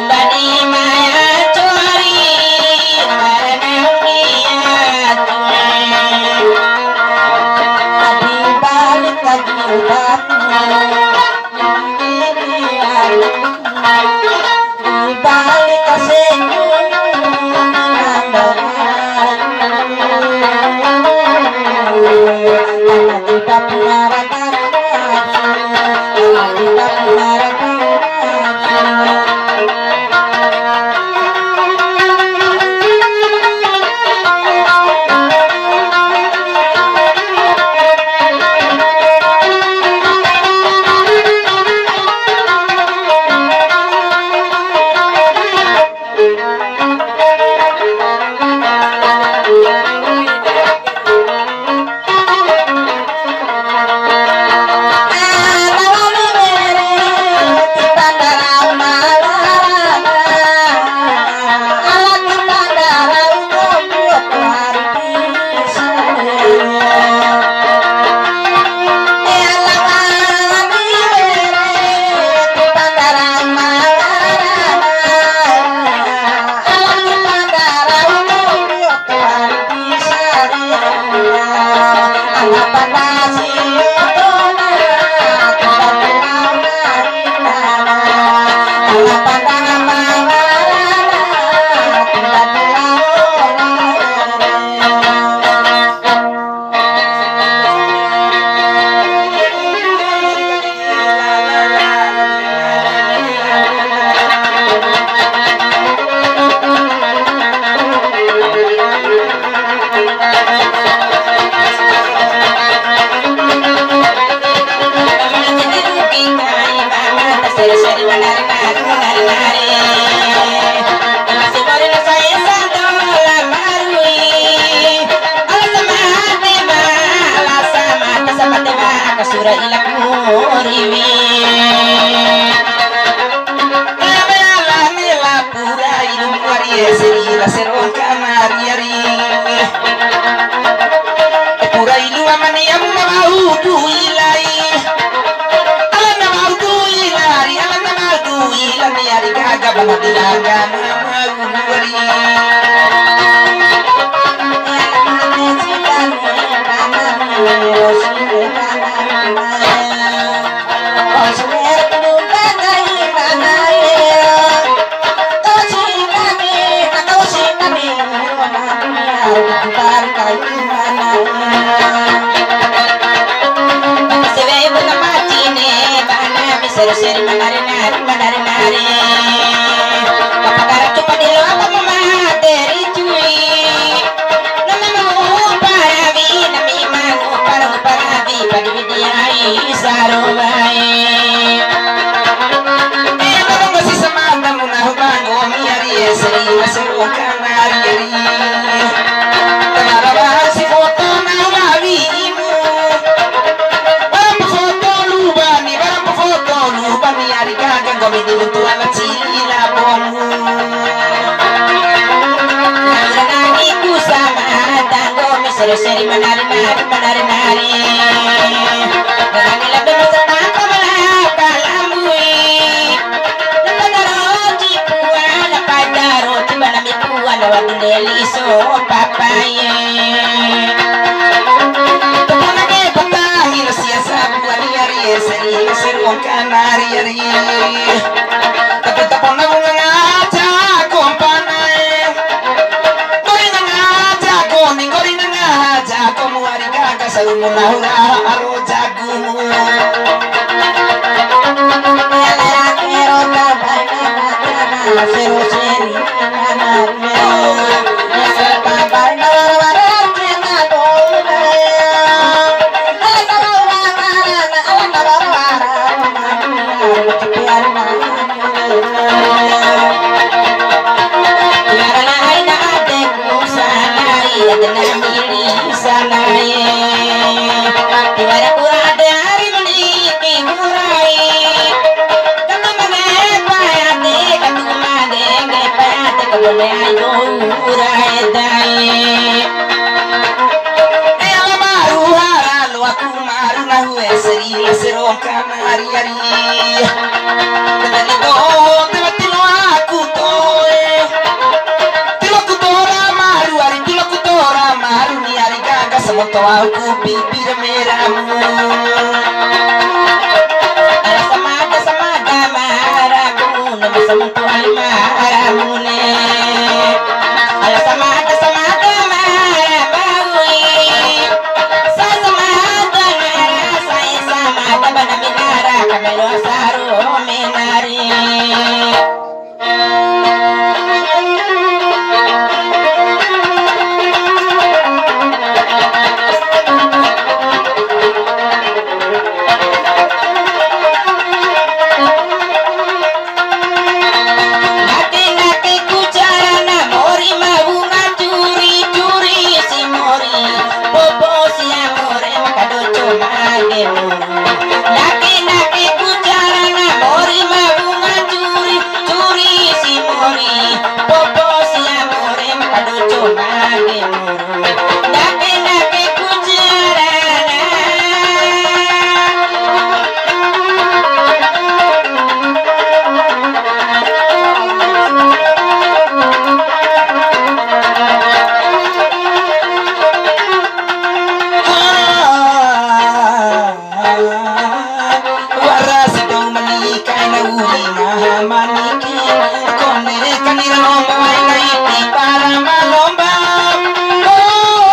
Bali Maya Chori seri la seron kamari pura ilu amani amna mau du ilai alana mau du ilari alana mau du ilani ari gaga banadilaga mau nuari seri menari kapagara tu padilo apa materi cui nama mau paravi nami mau paravi padi vidyai sarovai kalau masih semata munahu bango miari seri masero kamari kamara si foto na lavimu bani ari gaga gomi dilutu ala cila bomu nani ku sama tango misero seri menari nani labe mesata kamala kalambui napadaro jipua napadaro tibana mipua nawadundeli so papaye seri seruang kanari ari tapi tapon na ngaja kompanae gori na ngaja muari gaga sarumu nahura aro jagumu ala kero tabana seru seri seri serong kamari ari tilo aku tora maru ni ari gaga semoto aku bibir merahmu ala samada maramu nabi semoto ai maramu ne ala samada kamelo saro menari laki-laki kucarana mori mabunga curi si mori popo si amore makado cuma gemu laki-laki kucarana mori mabunga curi si mori popo si amore makado cuma gemu laki-laki kucarana maniki kone kanira lomba wailai para malomba oh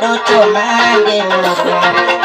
do cho ma ge mo